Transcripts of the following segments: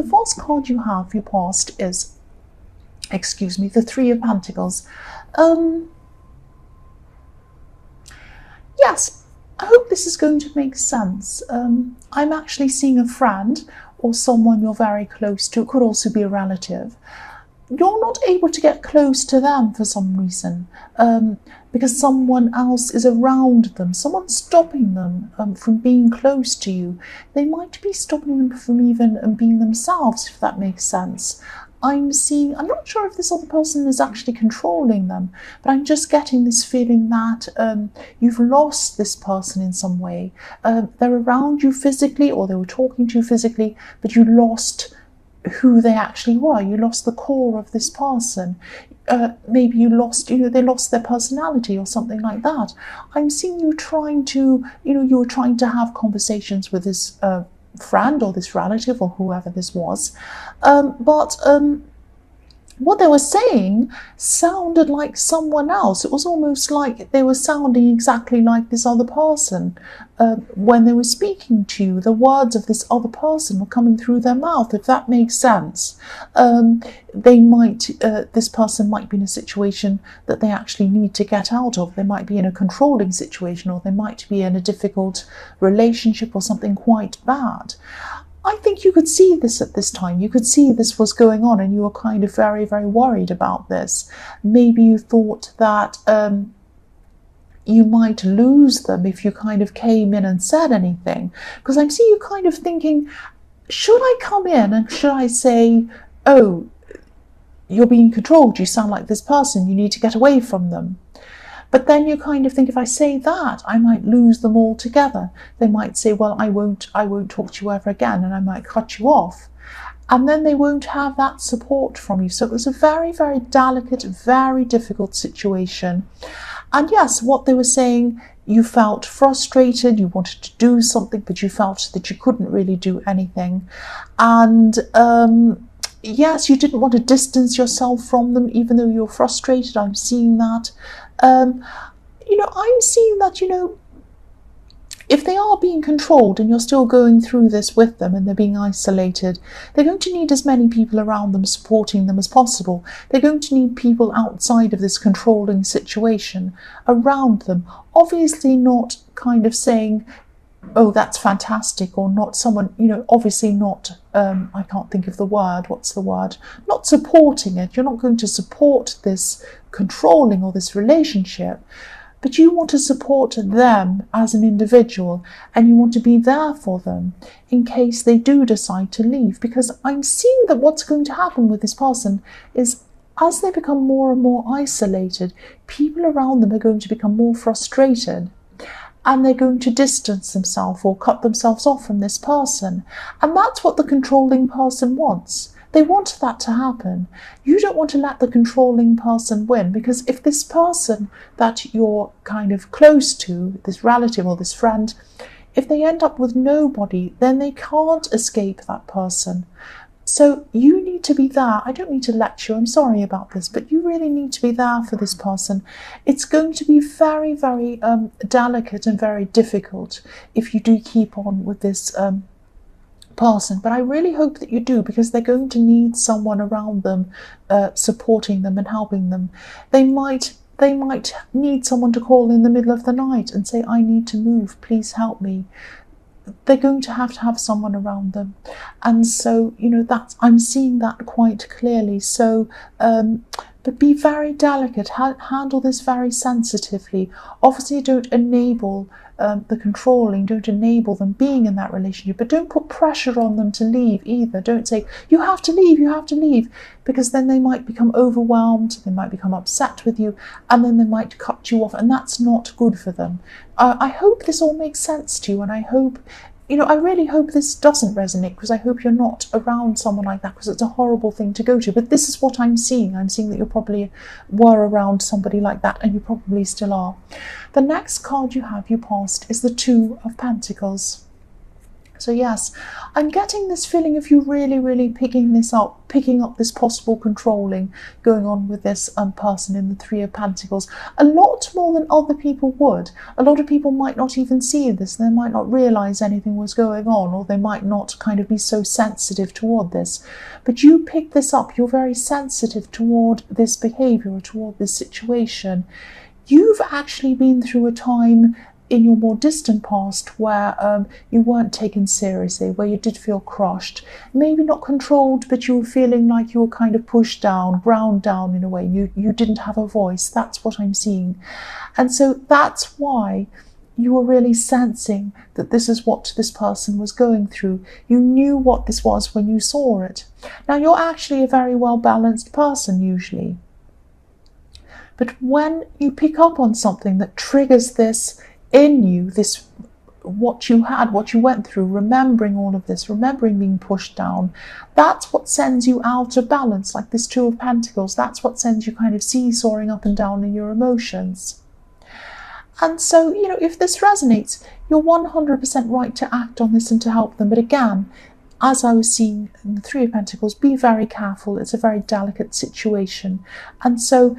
the first card you have, you passed, is, excuse me, the Three of Pentacles. Yes, I hope this is going to make sense. I'm actually seeing a friend or someone you're very close to. It could also be a relative. You're not able to get close to them for some reason, because someone else is around them. Someone's stopping them from being close to you. They might be stopping them from even being themselves, if that makes sense. I'm not sure if this other person is actually controlling them, but I'm just getting this feeling that you've lost this person in some way. They're around you physically, or they were talking to you physically, but you lost who they actually were. You lost the core of this person. Maybe you lost, they lost their personality or something like that. I'm seeing you trying to, you were trying to have conversations with this friend or this relative or whoever this was, but what they were saying sounded like someone else. It was almost like they were sounding exactly like this other person. When they were speaking to you, the words of this other person were coming through their mouth, if that makes sense. This person might be in a situation that they actually need to get out of. They might be in a controlling situation, or they might be in a difficult relationship or something quite bad. I think you could see this at this time. You could see this was going on, and you were kind of very, very worried about this. Maybe you thought that you might lose them if you kind of came in and said anything. Because I'm seeing you kind of thinking, should I come in and should I say, oh, you're being controlled, you sound like this person, you need to get away from them. But then you kind of think, if I say that, I might lose them altogether. They might say, well, I won't talk to you ever again, and I might cut you off. And then they won't have that support from you. So it was a very, very delicate, very difficult situation. And yes, what they were saying, you felt frustrated, you wanted to do something, but you felt that you couldn't really do anything. And yes, you didn't want to distance yourself from them, even though you're frustrated. I'm seeing that. I'm seeing that, if they are being controlled and you're still going through this with them and they're being isolated, they're going to need as many people around them supporting them as possible. They're going to need people outside of this controlling situation around them. Obviously not kind of saying, oh, that's fantastic, or not someone, obviously not, I can't think of the word, what's the word? Not supporting it. You're not going to support this controlling or this relationship, but you want to support them as an individual, and you want to be there for them in case they do decide to leave. Because I'm seeing that what's going to happen with this person is, as they become more and more isolated, people around them are going to become more frustrated, and they're going to distance themselves or cut themselves off from this person. And that's what the controlling person wants. They want that to happen. You don't want to let the controlling person win, because if this person that you're kind of close to, this relative or this friend, if they end up with nobody, then they can't escape that person. So you need to be there. I don't need to lecture, I'm sorry about this, but you really need to be there for this person. It's going to be very, very delicate and very difficult if you do keep on with this person, but I really hope that you do, because they're going to need someone around them supporting them and helping them. They might need someone to call in the middle of the night and say, I need to move, please help me. They're going to have someone around them. And so, I'm seeing that quite clearly. So, but be very delicate, handle this very sensitively. Obviously, don't enable the controlling, don't enable them being in that relationship, but don't put pressure on them to leave either. Don't say, you have to leave, because then they might become overwhelmed, they might become upset with you, and then they might cut you off, and that's not good for them. I hope this all makes sense to you, and I hope, I really hope this doesn't resonate, because I hope you're not around someone like that, because it's a horrible thing to go to. But this is what I'm seeing. I'm seeing that you probably were around somebody like that, and you probably still are. The next card you passed, is the Two of Pentacles. So yes, I'm getting this feeling of you really picking up this possible controlling going on with this person in the Three of Pentacles, a lot more than other people would. A lot of people might not even see this, they might not realize anything was going on, or they might not kind of be so sensitive toward this. But you pick this up, you're very sensitive toward this behavior, or toward this situation. You've actually been through a time in your more distant past where you weren't taken seriously, where you did feel crushed, maybe not controlled, but you were feeling like you were kind of pushed down, ground down in a way. You didn't have a voice. That's what I'm seeing. And so that's why you were really sensing that this is what this person was going through. You knew what this was when you saw it. Now, you're actually a very well-balanced person usually. But when you pick up on something that triggers this in you, this what you had, what you went through, remembering all of this, remembering being pushed down, that's what sends you out of balance, like this Two of Pentacles. That's what sends you kind of seesawing up and down in your emotions. And so, you know, if this resonates, you're 100% right to act on this and to help them. But again, as I was seeing in the Three of Pentacles, be very careful. It's a very delicate situation. And so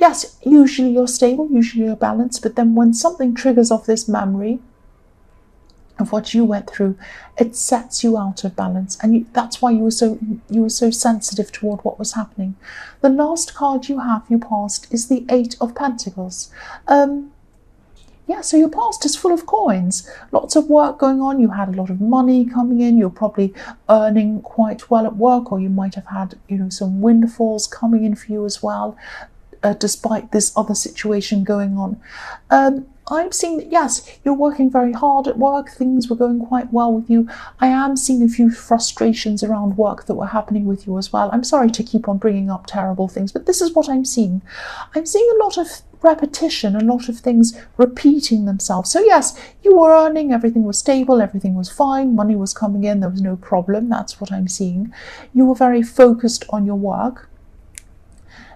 yes, usually you're stable, usually you're balanced, but then when something triggers off this memory of what you went through, it sets you out of balance, and that's why you were so sensitive toward what was happening. The last card you have, your past, is the Eight of Pentacles. Yeah, so your past is full of coins, lots of work going on. You had a lot of money coming in. You're probably earning quite well at work, or you might have had, you know, some windfalls coming in for you as well. Despite this other situation going on. I'm seeing that, yes, you're working very hard at work. Things were going quite well with you. I am seeing a few frustrations around work that were happening with you as well. I'm sorry to keep on bringing up terrible things, but this is what I'm seeing. I'm seeing a lot of repetition, a lot of things repeating themselves. So yes, you were earning, everything was stable, everything was fine, money was coming in, there was no problem. That's what I'm seeing. You were very focused on your work.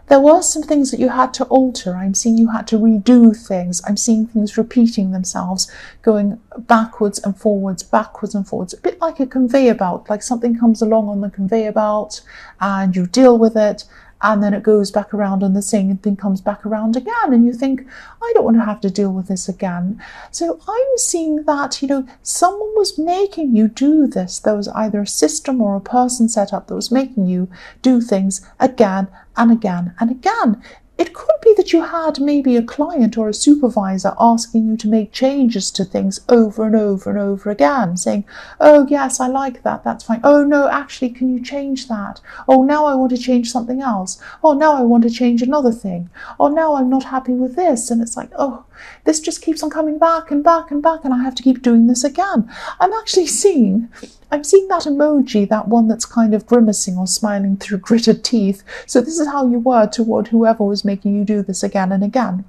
There were some things that you had to alter. I'm seeing you had to redo things. I'm seeing things repeating themselves, going backwards and forwards, a bit like a conveyor belt, like something comes along on the conveyor belt and you deal with it, and then it goes back around and the same thing comes back around again, and you think, I don't want to have to deal with this again. So I'm seeing that, you know, someone was making you do this. There was either a system or a person set up that was making you do things again and again and again. It could be that you had maybe a client or a supervisor asking you to make changes to things over and over and over again, saying, oh yes, I like that, that's fine. Oh no, actually, can you change that? Oh, now I want to change something else. Oh, now I want to change another thing. Oh, now I'm not happy with this. And it's like, oh, this just keeps on coming back and back and back, and I have to keep doing this again. I'm seeing that emoji, that one that's kind of grimacing or smiling through gritted teeth. So this is how you were toward whoever was making you do this again and again.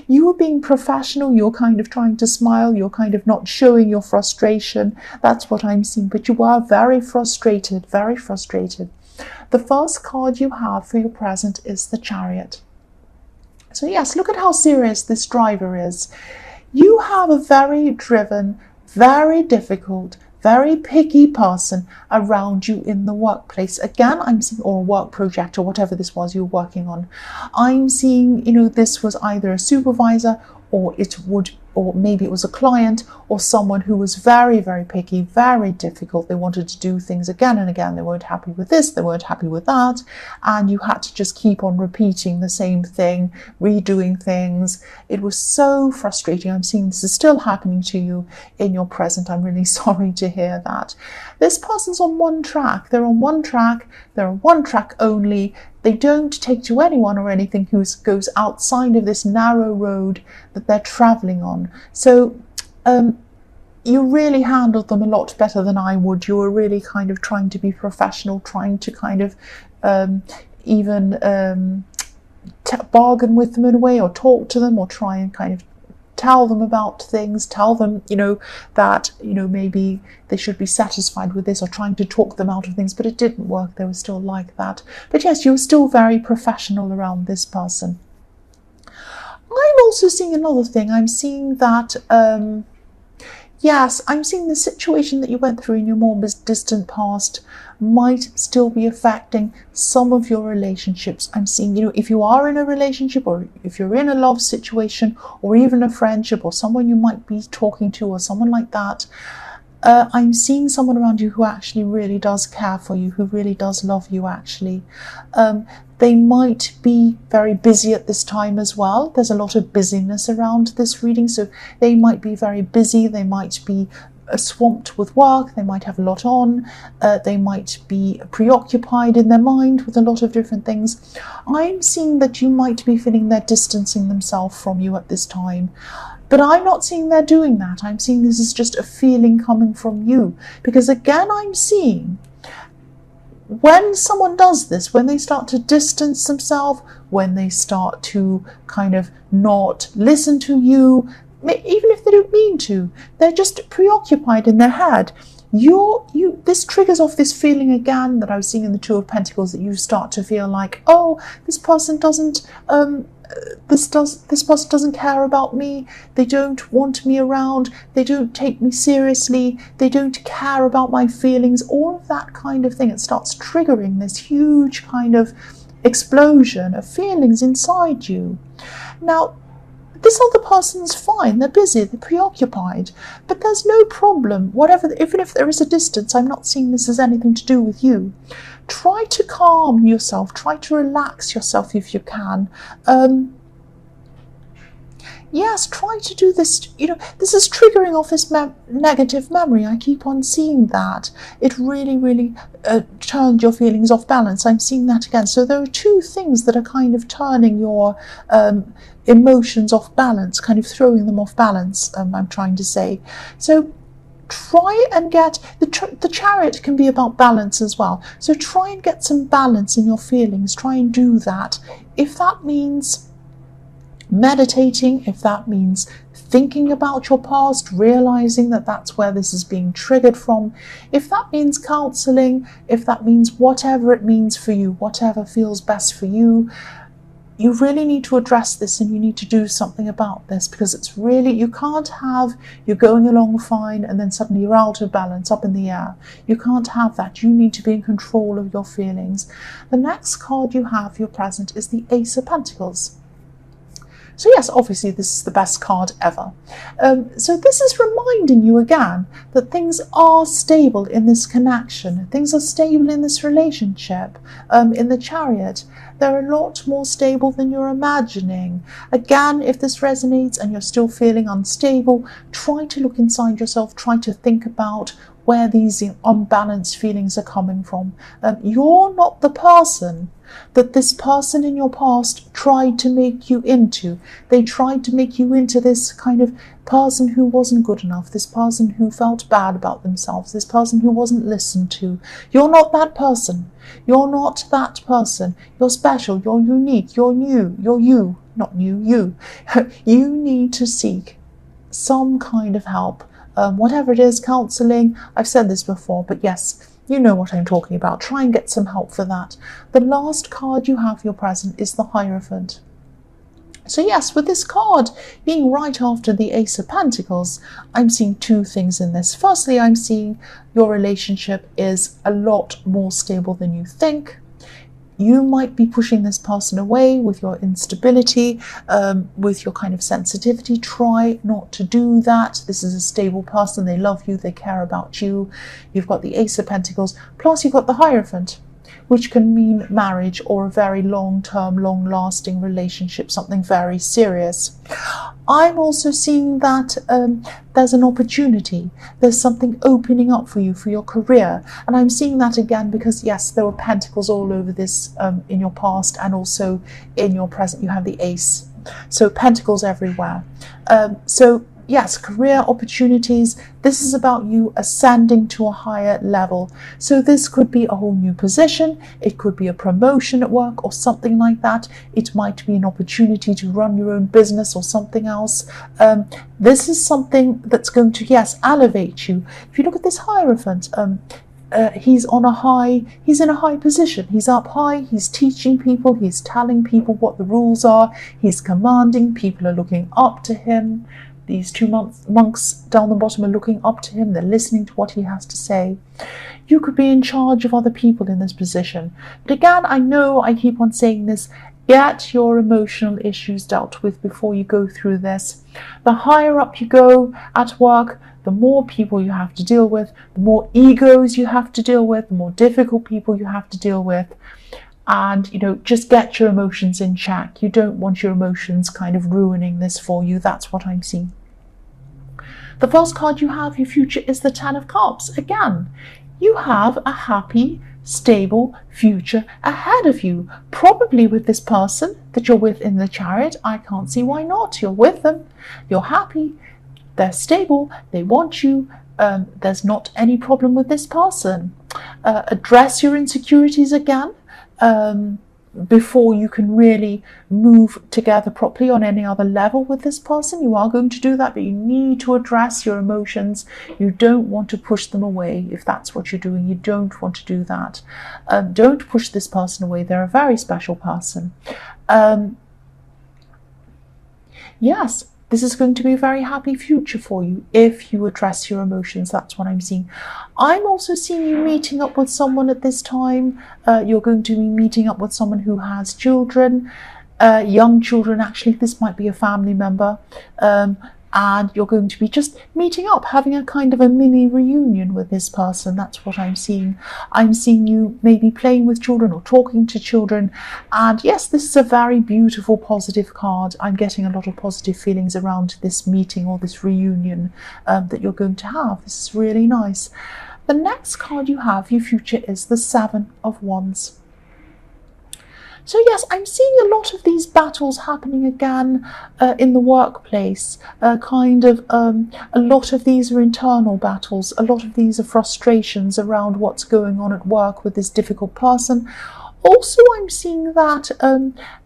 You were being professional, you're kind of trying to smile, you're kind of not showing your frustration. That's what I'm seeing, but you are very frustrated, very frustrated. The first card you have for your present is the Chariot. So yes, look at how serious this driver is. You have a very driven, very difficult, very picky person around you in the workplace. Again, I'm seeing, or a work project, or whatever this was you're working on. I'm seeing, you know, this was either a supervisor, or maybe it was a client, or someone who was very, very picky, very difficult. They wanted to do things again and again. They weren't happy with this, they weren't happy with that, and you had to just keep on repeating the same thing, redoing things. It was so frustrating. I'm seeing this is still happening to you in your present. I'm really sorry to hear that. This person's on one track. They're on one track. They're on one track only. They don't take to anyone or anything who goes outside of this narrow road that they're traveling on. So you really handled them a lot better than I would. You were really kind of trying to be professional, trying to kind of bargain with them in a way, or talk to them, or try and kind of tell them about things, tell them, you know, that, you know, maybe they should be satisfied with this, or trying to talk them out of things, but it didn't work. They were still like that. But yes, you were still very professional around this person. I'm also seeing another thing. I'm seeing that yes, I'm seeing the situation that you went through in your more distant past might still be affecting some of your relationships. I'm seeing, if you are in a relationship, or if you're in a love situation, or even a friendship, or someone you might be talking to, or someone like that, I'm seeing someone around you who actually really does care for you, who really does love you, actually. They might be very busy at this time as well. There's a lot of busyness around this reading, so they might be very busy. They might be swamped with work. They might have a lot on. They might be preoccupied in their mind with a lot of different things. I'm seeing that you might be feeling they're distancing themselves from you at this time. But I'm not seeing they're doing that. I'm seeing this is just a feeling coming from you. Because again, I'm seeing when someone does this, when they start to distance themselves, when they start to kind of not listen to you, even if they don't mean to, they're just preoccupied in their head. This triggers off this feeling again that I was seeing in the Two of Pentacles, that you start to feel like, oh, this person doesn't care about me. They don't want me around. They don't take me seriously. They don't care about my feelings. All of that kind of thing. It starts triggering this huge kind of explosion of feelings inside you. Now, this other person's fine. They're busy. They're preoccupied. But there's no problem. Even if there is a distance, I'm not seeing this as anything to do with you. Try to calm yourself. Try to relax yourself if you can. Yes, try to do this. This is triggering off this negative memory. I keep on seeing that. It really, really turned your feelings off balance. I'm seeing that again. So there are two things that are kind of turning your emotions off balance, kind of throwing them off balance, I'm trying to say. So try and get, the Chariot can be about balance as well. So try and get some balance in your feelings. Try and do that. If that means meditating, if that means thinking about your past, realizing that that's where this is being triggered from, if that means counseling, if that means whatever it means for you, whatever feels best for you, you really need to address this, and you need to do something about this, because it's really, you can't have, you're going along fine and then suddenly you're out of balance, up in the air. You can't have that. You need to be in control of your feelings. The next card you have, your present, is the Ace of Pentacles. So yes, obviously this is the best card ever. So this is reminding you again that things are stable in this connection. Things are stable in this relationship. In the Chariot, they're a lot more stable than you're imagining. Again, if this resonates and you're still feeling unstable, try to look inside yourself. Try to think about where these unbalanced feelings are coming from. You're not the person that this person in your past tried to make you into. They tried to make you into this kind of person who wasn't good enough, this person who felt bad about themselves, this person who wasn't listened to. You're not that person. You're not that person. You're special. You're unique. You're new. You're you. Not new, you. You need to seek some kind of help. Whatever it is, counseling, I've said this before, but yes, you know what I'm talking about. Try and get some help for that. The last card you have, your present, is the Hierophant. So yes, with this card being right after the Ace of Pentacles, I'm seeing two things in this. Firstly, I'm seeing your relationship is a lot more stable than you think. You might be pushing this person away with your instability, with your kind of sensitivity. Try not to do that. This is a stable person. They love you. They care about you. You've got the Ace of Pentacles. Plus you've got the Hierophant, which can mean marriage or a very long-term, long-lasting relationship, something very serious. I'm also seeing that there's an opportunity. There's something opening up for you, for your career. And I'm seeing that again because, yes, there were pentacles all over this in your past, and also in your present you have the Ace. So pentacles everywhere. So yes, career opportunities. This is about you ascending to a higher level. So this could be a whole new position. It could be a promotion at work or something like that. It might be an opportunity to run your own business or something else. This is something that's going to, yes, elevate you. If you look at this Hierophant, he's in a high position. He's up high, he's teaching people, he's telling people what the rules are, he's commanding, people are looking up to him. These two monks down the bottom are looking up to him. They're listening to what he has to say. You could be in charge of other people in this position. But again, I know I keep on saying this, get your emotional issues dealt with before you go through this. The higher up you go at work, the more people you have to deal with, the more egos you have to deal with, the more difficult people you have to deal with. And, just get your emotions in check. You don't want your emotions kind of ruining this for you. That's what I'm seeing. The first card you have, your future, is the Ten of Cups. Again, you have a happy, stable future ahead of you, probably with this person that you're with in the Chariot. I can't see why not. You're with them, you're happy, they're stable, they want you. There's not any problem with this person. Address your insecurities again before you can really move together properly on any other level with this person. You are going to do that, but you need to address your emotions. You don't want to push them away. If that's what you're doing, you don't want to do that. Don't push this person away. They're a very special person. Yes, this is going to be a very happy future for you if you address your emotions. That's what I'm seeing. I'm also seeing you meeting up with someone at this time. You're going to be meeting up with someone who has children, young children. Actually, this might be a family member. And you're going to be just meeting up, having a kind of a mini reunion with this person. That's what I'm seeing. I'm seeing you maybe playing with children or talking to children. And yes, this is a very beautiful, positive card. I'm getting a lot of positive feelings around this meeting or this reunion that you're going to have. This is really nice. The next card you have, your future, is the Seven of Wands. So yes, I'm seeing a lot of these battles happening again in the workplace. A lot of these are internal battles. A lot of these are frustrations around what's going on at work with this difficult person. Also, I'm seeing that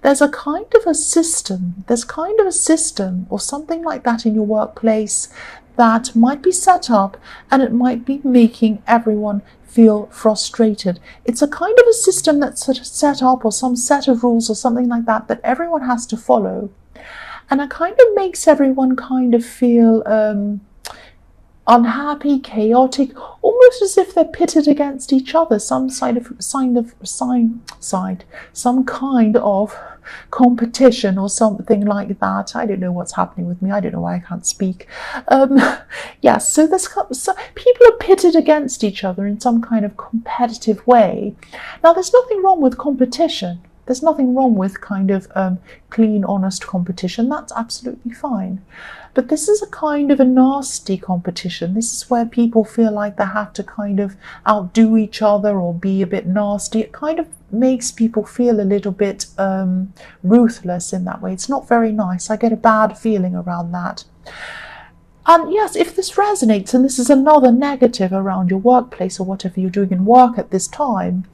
there's a kind of a system. There's kind of a system or something like that in your workplace that might be set up, and it might be making everyone feel frustrated. It's a kind of a system that's set up, or some set of rules or something like that, that everyone has to follow. And it kind of makes everyone kind of feel unhappy, chaotic, almost as if they're pitted against each other, some kind of competition or something like that. I don't know what's happening with me. I don't know why I can't speak. Yes, so people are pitted against each other in some kind of competitive way. Now, there's nothing wrong with competition. There's nothing wrong with kind of clean, honest competition. That's absolutely fine. But this is a kind of a nasty competition. This is where people feel like they have to kind of outdo each other or be a bit nasty. It kind of makes people feel a little bit ruthless in that way. It's not very nice. I get a bad feeling around that. And yes, if this resonates, and this is another negative around your workplace or whatever you're doing in work at this time,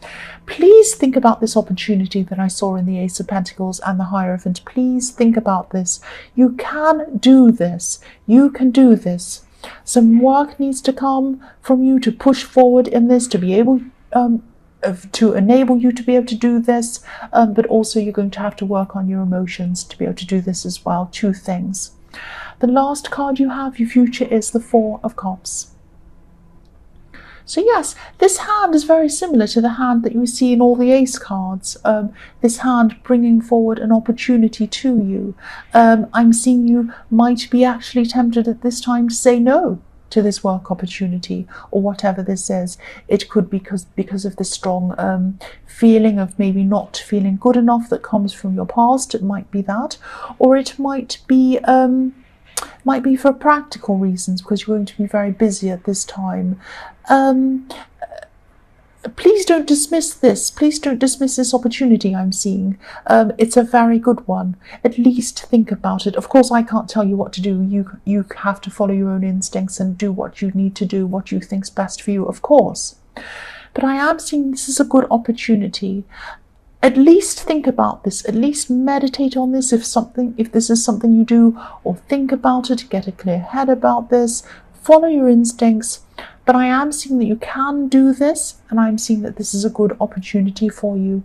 please think about this opportunity that I saw in the Ace of Pentacles and the Hierophant. Please think about this. You can do this. You can do this. Some work needs to come from you to push forward in this, to be able to enable you to be able to do this, but also you're going to have to work on your emotions to be able to do this as well. Two things. The last card you have, your future, is the Four of Cups. So yes, this hand is very similar to the hand that you see in all the Ace cards. This hand bringing forward an opportunity to you. I'm seeing you might be actually tempted at this time to say no to this work opportunity or whatever this is. It could be because of the strong feeling of maybe not feeling good enough that comes from your past. It might be that, or it might be for practical reasons because you're going to be very busy at this time. Please don't dismiss this. Please don't dismiss this opportunity I'm seeing. It's a very good one. At least think about it. Of course, I can't tell you what to do. You have to follow your own instincts and do what you need to do, what you think's best for you, of course. But I am seeing this is a good opportunity. At least think about this. At least meditate on this. If this is something you do, or think about it, get a clear head about this. Follow your instincts. But I am seeing that you can do this, and I'm seeing that this is a good opportunity for you.